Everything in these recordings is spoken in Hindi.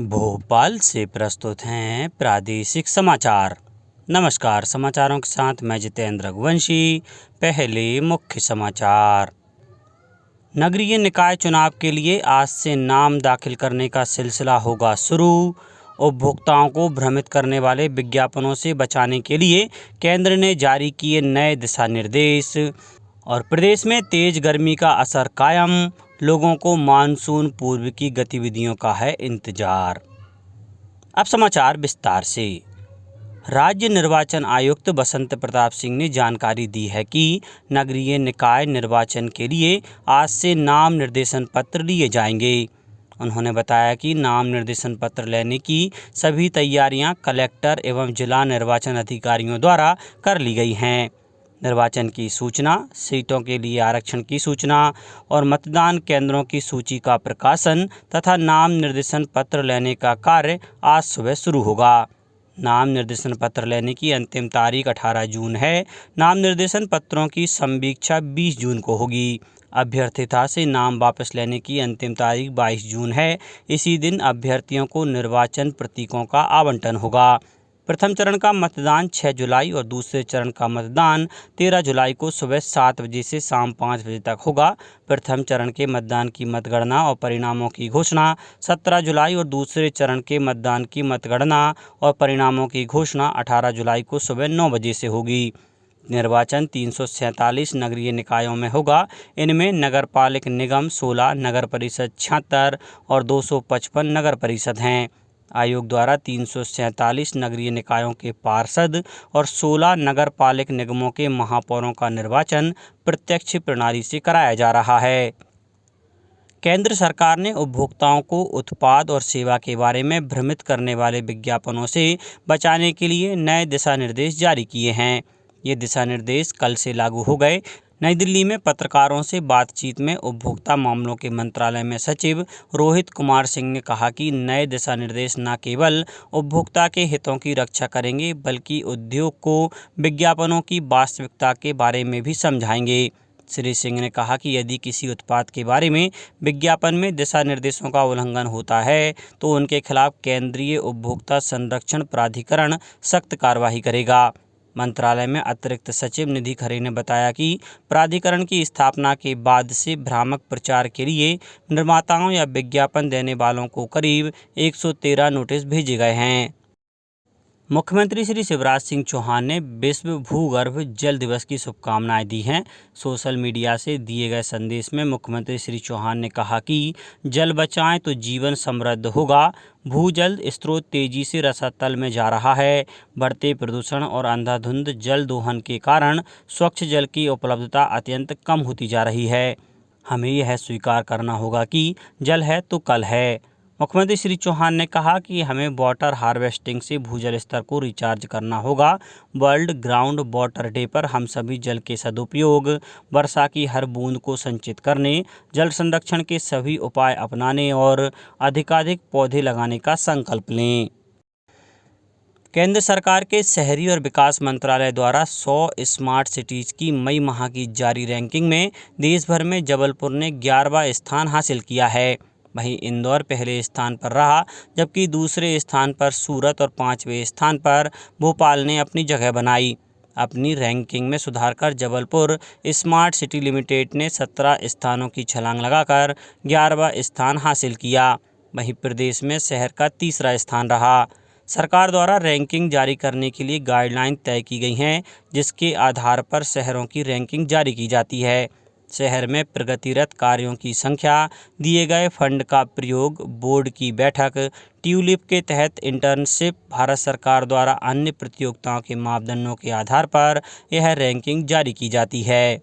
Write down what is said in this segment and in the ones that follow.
भोपाल से प्रस्तुत हैं प्रादेशिक समाचार। नमस्कार, समाचारों के साथ मैं जितेंद्र रघुवंशी। पहले मुख्य समाचार। नगरीय निकाय चुनाव के लिए आज से नाम दाखिल करने का सिलसिला होगा शुरू। उपभोक्ताओं को भ्रमित करने वाले विज्ञापनों से बचाने के लिए केंद्र ने जारी किए नए दिशा निर्देश। और प्रदेश में तेज गर्मी का असर कायम, लोगों को मानसून पूर्व की गतिविधियों का है इंतजार। अब समाचार विस्तार से। राज्य निर्वाचन आयुक्त बसंत प्रताप सिंह ने जानकारी दी है कि नगरीय निकाय निर्वाचन के लिए आज से नाम निर्देशन पत्र लिए जाएंगे। उन्होंने बताया कि नाम निर्देशन पत्र लेने की सभी तैयारियां कलेक्टर एवं जिला निर्वाचन अधिकारियों द्वारा कर ली गई हैं। निर्वाचन की सूचना, सीटों के लिए आरक्षण की सूचना और मतदान केंद्रों की सूची का प्रकाशन तथा नाम निर्देशन पत्र लेने का कार्य आज सुबह शुरू होगा। नाम निर्देशन पत्र लेने की अंतिम तारीख 18 जून है। नाम निर्देशन पत्रों की संवीक्षा 20 जून को होगी। अभ्यर्थिता से नाम वापस लेने की अंतिम तारीख 22 जून है। इसी दिन अभ्यर्थियों को निर्वाचन प्रतीकों का आवंटन होगा। प्रथम चरण का मतदान 6 जुलाई और दूसरे चरण का मतदान 13 जुलाई को सुबह 7 बजे से शाम 5 बजे तक होगा। प्रथम चरण के मतदान की मतगणना और परिणामों की घोषणा 17 जुलाई और दूसरे चरण के मतदान की मतगणना और परिणामों की घोषणा 18 जुलाई को सुबह 9 बजे से होगी। निर्वाचन 347 नगरीय निकायों में होगा। इनमें नगर पालिक निगम 16, नगर परिषद 76 और 255 नगर परिषद हैं। आयोग द्वारा 347 नगरीय निकायों के पार्षद और 16 नगर पालिक निगमों के महापौरों का निर्वाचन प्रत्यक्ष प्रणाली से कराया जा रहा है। केंद्र सरकार ने उपभोक्ताओं को उत्पाद और सेवा के बारे में भ्रमित करने वाले विज्ञापनों से बचाने के लिए नए दिशा निर्देश जारी किए हैं। ये दिशा निर्देश कल से लागू हो गए। नई दिल्ली में पत्रकारों से बातचीत में उपभोक्ता मामलों के मंत्रालय में सचिव रोहित कुमार सिंह ने कहा कि नए दिशा निर्देश न केवल उपभोक्ता के हितों की रक्षा करेंगे बल्कि उद्योग को विज्ञापनों की वास्तविकता के बारे में भी समझाएंगे। श्री सिंह ने कहा कि यदि किसी उत्पाद के बारे में विज्ञापन में दिशा निर्देशों का उल्लंघन होता है तो उनके खिलाफ केंद्रीय उपभोक्ता संरक्षण प्राधिकरण सख्त कार्रवाई करेगा। मंत्रालय में अतिरिक्त सचिव निधि खरे ने बताया कि प्राधिकरण की स्थापना के बाद से भ्रामक प्रचार के लिए निर्माताओं या विज्ञापन देने वालों को करीब 113 नोटिस भेजे गए हैं। मुख्यमंत्री श्री शिवराज सिंह चौहान ने विश्व भूगर्भ जल दिवस की शुभकामनाएं दी हैं। सोशल मीडिया से दिए गए संदेश में मुख्यमंत्री श्री चौहान ने कहा कि जल बचाएं तो जीवन समृद्ध होगा। भूजल स्रोत तेजी से रसातल में जा रहा है। बढ़ते प्रदूषण और अंधाधुंध जल दोहन के कारण स्वच्छ जल की उपलब्धता अत्यंत कम होती जा रही है। हमें यह स्वीकार करना होगा कि जल है तो कल है। मुख्यमंत्री श्री चौहान ने कहा कि हमें वाटर हार्वेस्टिंग से भूजल स्तर को रिचार्ज करना होगा। वर्ल्ड ग्राउंड वाटर डे पर हम सभी जल के सदुपयोग, वर्षा की हर बूंद को संचित करने, जल संरक्षण के सभी उपाय अपनाने और अधिकाधिक पौधे लगाने का संकल्प लें। केंद्र सरकार के शहरी और विकास मंत्रालय द्वारा 100 स्मार्ट सिटीज़ की मई माह की जारी रैंकिंग में देश भर में जबलपुर ने 11वां स्थान हासिल किया है। वहीं इंदौर पहले स्थान पर रहा, जबकि दूसरे स्थान पर सूरत और 5वें स्थान पर भोपाल ने अपनी जगह बनाई। अपनी रैंकिंग में सुधार कर जबलपुर स्मार्ट सिटी लिमिटेड ने 17 स्थानों की छलांग लगाकर 11वां स्थान हासिल किया। वहीं प्रदेश में शहर का तीसरा स्थान रहा। सरकार द्वारा रैंकिंग जारी करने के लिए गाइडलाइन तय की गई हैं, जिसके आधार पर शहरों की रैंकिंग जारी की जाती है। शहर में प्रगतिरत कार्यों की संख्या, दिए गए फंड का प्रयोग, बोर्ड की बैठक, ट्यूलिप के तहत इंटर्नशिप, भारत सरकार द्वारा अन्य प्रतियोगिताओं के मापदंडों के आधार पर यह रैंकिंग जारी की जाती है।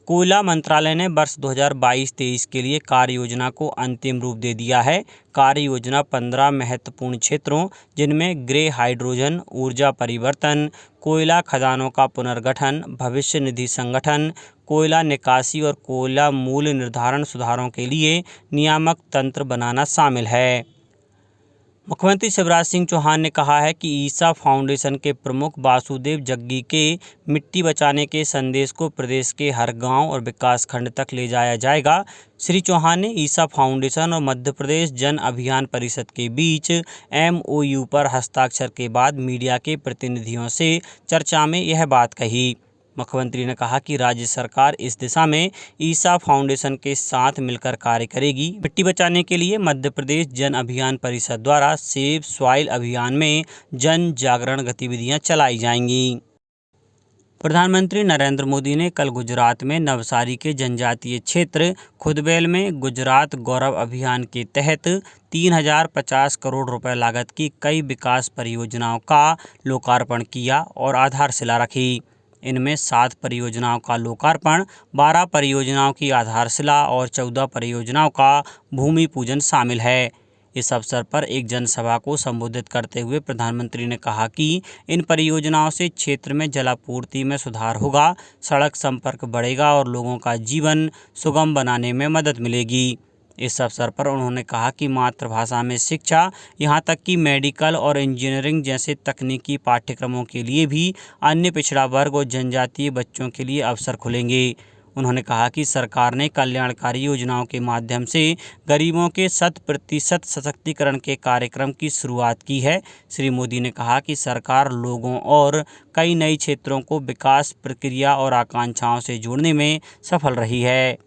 कोयला मंत्रालय ने वर्ष 2022-23 के लिए कार्य योजना को अंतिम रूप दे दिया है। कार्य योजना 15 महत्वपूर्ण क्षेत्रों, जिनमें ग्रे हाइड्रोजन, ऊर्जा परिवर्तन, कोयला खदानों का पुनर्गठन, भविष्य निधि संगठन, कोयला निकासी और कोयला मूल्य निर्धारण सुधारों के लिए नियामक तंत्र बनाना शामिल है। मुख्यमंत्री शिवराज सिंह चौहान ने कहा है कि ईसा फाउंडेशन के प्रमुख वासुदेव जग्गी के मिट्टी बचाने के संदेश को प्रदेश के हर गांव और विकास खंड तक ले जाया जाएगा। श्री चौहान ने ईसा फाउंडेशन और मध्य प्रदेश जन अभियान परिषद के बीच MOU पर हस्ताक्षर के बाद मीडिया के प्रतिनिधियों से चर्चा में यह बात कही। मुख्यमंत्री ने कहा कि राज्य सरकार इस दिशा में ईसा फाउंडेशन के साथ मिलकर कार्य करेगी। मिट्टी बचाने के लिए मध्य प्रदेश जन अभियान परिषद द्वारा सेव सॉइल अभियान में जन जागरण गतिविधियां चलाई जाएंगी। प्रधानमंत्री नरेंद्र मोदी ने कल गुजरात में नवसारी के जनजातीय क्षेत्र खुदबेल में गुजरात गौरव अभियान के तहत 3050 करोड़ रुपए लागत की कई विकास परियोजनाओं का लोकार्पण किया और आधारशिला रखी। इनमें 7 परियोजनाओं का लोकार्पण, 12 परियोजनाओं की आधारशिला और 14 परियोजनाओं का भूमि पूजन शामिल है। इस अवसर पर एक जनसभा को संबोधित करते हुए प्रधानमंत्री ने कहा कि इन परियोजनाओं से क्षेत्र में जलापूर्ति में सुधार होगा, सड़क संपर्क बढ़ेगा और लोगों का जीवन सुगम बनाने में मदद मिलेगी। इस अवसर पर उन्होंने कहा कि मातृभाषा में शिक्षा, यहाँ तक कि मेडिकल और इंजीनियरिंग जैसे तकनीकी पाठ्यक्रमों के लिए भी अन्य पिछड़ा वर्ग और जनजातीय बच्चों के लिए अवसर खुलेंगे। उन्होंने कहा कि सरकार ने कल्याणकारी योजनाओं के माध्यम से गरीबों के 100% सशक्तिकरण के कार्यक्रम की शुरुआत की है। श्री मोदी ने कहा कि सरकार लोगों और कई नए क्षेत्रों को विकास प्रक्रिया और आकांक्षाओं से जोड़ने में सफल रही है।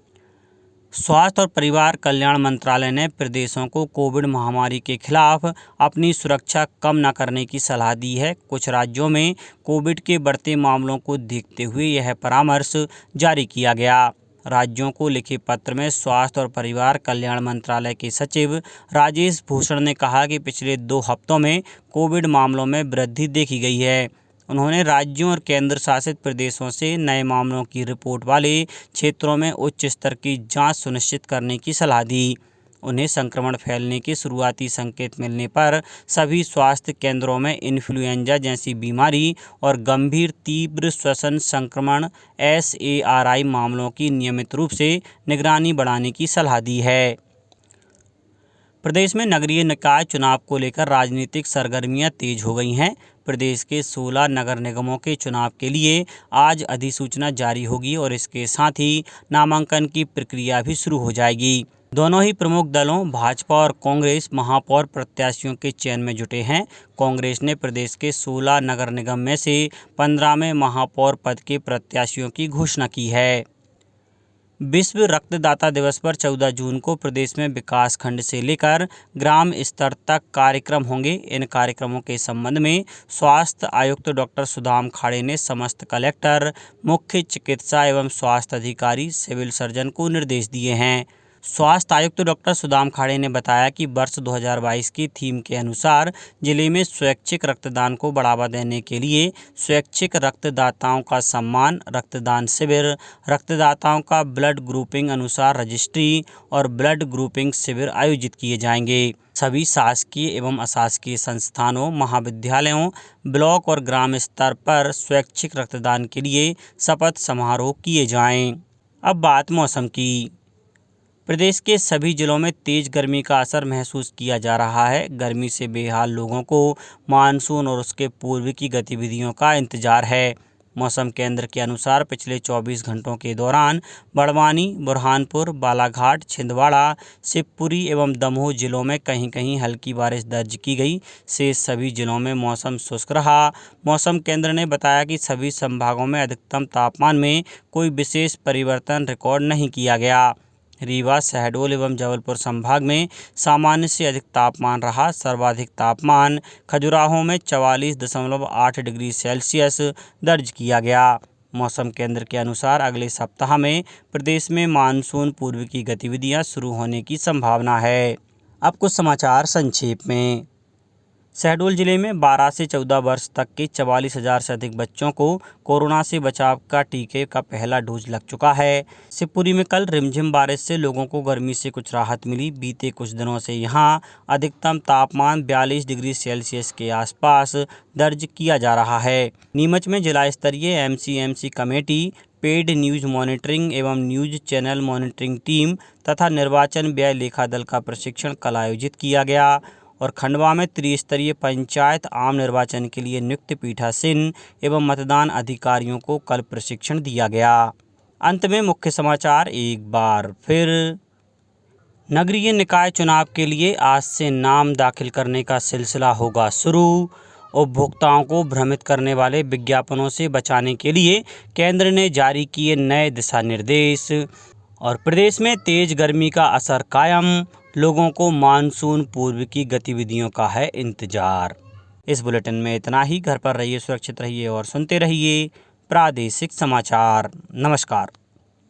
स्वास्थ्य और परिवार कल्याण मंत्रालय ने प्रदेशों को कोविड महामारी के खिलाफ अपनी सुरक्षा कम न करने की सलाह दी है। कुछ राज्यों में कोविड के बढ़ते मामलों को देखते हुए यह परामर्श जारी किया गया। राज्यों को लिखे पत्र में स्वास्थ्य और परिवार कल्याण मंत्रालय के सचिव राजेश भूषण ने कहा कि पिछले 2 हफ्तों में कोविड मामलों में वृद्धि देखी गई है। उन्होंने राज्यों और केंद्र शासित प्रदेशों से नए मामलों की रिपोर्ट वाले क्षेत्रों में उच्च स्तर की जांच सुनिश्चित करने की सलाह दी। उन्हें संक्रमण फैलने के शुरुआती संकेत मिलने पर सभी स्वास्थ्य केंद्रों में इन्फ्लुएंजा जैसी बीमारी और गंभीर तीव्र श्वसन संक्रमण SARI मामलों की नियमित रूप से निगरानी बढ़ाने की सलाह दी है। प्रदेश में नगरीय निकाय चुनाव को लेकर राजनीतिक सरगर्मियां तेज हो गई हैं। प्रदेश के 16 नगर निगमों के चुनाव के लिए आज अधिसूचना जारी होगी और इसके साथ ही नामांकन की प्रक्रिया भी शुरू हो जाएगी। दोनों ही प्रमुख दलों भाजपा और कांग्रेस महापौर प्रत्याशियों के चयन में जुटे हैं। कांग्रेस ने प्रदेश के 16 नगर निगम में से 15 में महापौर पद के प्रत्याशियों की घोषणा की है। विश्व रक्तदाता दिवस पर 14 जून को प्रदेश में विकास खंड से लेकर ग्राम स्तर तक कार्यक्रम होंगे। इन कार्यक्रमों के संबंध में स्वास्थ्य आयुक्त डॉक्टर सुदाम खाड़े ने समस्त कलेक्टर, मुख्य चिकित्सा एवं स्वास्थ्य अधिकारी, सिविल सर्जन को निर्देश दिए हैं। स्वास्थ्य आयुक्त डॉक्टर सुदाम खाड़े ने बताया कि वर्ष 2022 की थीम के अनुसार जिले में स्वैच्छिक रक्तदान को बढ़ावा देने के लिए स्वैच्छिक रक्तदाताओं का सम्मान, रक्तदान शिविर, रक्तदाताओं का ब्लड ग्रुपिंग अनुसार रजिस्ट्री और ब्लड ग्रुपिंग शिविर आयोजित किए जाएंगे। सभी शासकीय एवं अशासकीय संस्थानों, महाविद्यालयों, ब्लॉक और ग्राम स्तर पर स्वैच्छिक रक्तदान के लिए शपथ समारोह किए जाएं। अब बात मौसम की। प्रदेश के सभी जिलों में तेज गर्मी का असर महसूस किया जा रहा है। गर्मी से बेहाल लोगों को मानसून और उसके पूर्व की गतिविधियों का इंतजार है। मौसम केंद्र के अनुसार पिछले 24 घंटों के दौरान बड़वानी, बुरहानपुर, बालाघाट, छिंदवाड़ा, शिवपुरी एवं दमोह जिलों में कहीं कहीं हल्की बारिश दर्ज की गई। शेष सभी जिलों में मौसम शुष्क रहा। मौसम केंद्र ने बताया कि सभी संभागों में अधिकतम तापमान में कोई विशेष परिवर्तन रिकॉर्ड नहीं किया गया। रीवा, शहडोल एवं जबलपुर संभाग में सामान्य से अधिक तापमान रहा। सर्वाधिक तापमान खजुराहो में 44.8 डिग्री सेल्सियस दर्ज किया गया। मौसम केंद्र के अनुसार अगले सप्ताह में प्रदेश में मानसून पूर्व की गतिविधियां शुरू होने की संभावना है। अब कुछ समाचार संक्षेप में। शहडोल जिले में 12 से 14 वर्ष तक के 44,000 से अधिक बच्चों को कोरोना से बचाव का टीके का पहला डोज लग चुका है। शिवपुरी में कल रिमझिम बारिश से लोगों को गर्मी से कुछ राहत मिली। बीते कुछ दिनों से यहां अधिकतम तापमान 42 डिग्री सेल्सियस के आसपास दर्ज किया जा रहा है। नीमच में जिला स्तरीय MCMC committee, paid news monitoring एवं न्यूज चैनल मॉनिटरिंग टीम तथा निर्वाचन व्यय लेखा दल का प्रशिक्षण कल आयोजित किया गया। और खंडवा में त्रिस्तरीय पंचायत आम निर्वाचन के लिए नियुक्त पीठासीन एवं मतदान अधिकारियों को कल प्रशिक्षण दिया गया। अंत में मुख्य समाचार एक बार फिर। नगरीय निकाय चुनाव के लिए आज से नाम दाखिल करने का सिलसिला होगा शुरू। उपभोक्ताओं को भ्रमित करने वाले विज्ञापनों से बचाने के लिए केंद्र ने जारी किए नए दिशा निर्देश। और प्रदेश में तेज गर्मी का असर कायम, लोगों को मानसून पूर्व की गतिविधियों का है इंतजार। इस बुलेटिन में इतना ही। घर पर रहिए, सुरक्षित रहिए और सुनते रहिए प्रादेशिक समाचार। नमस्कार।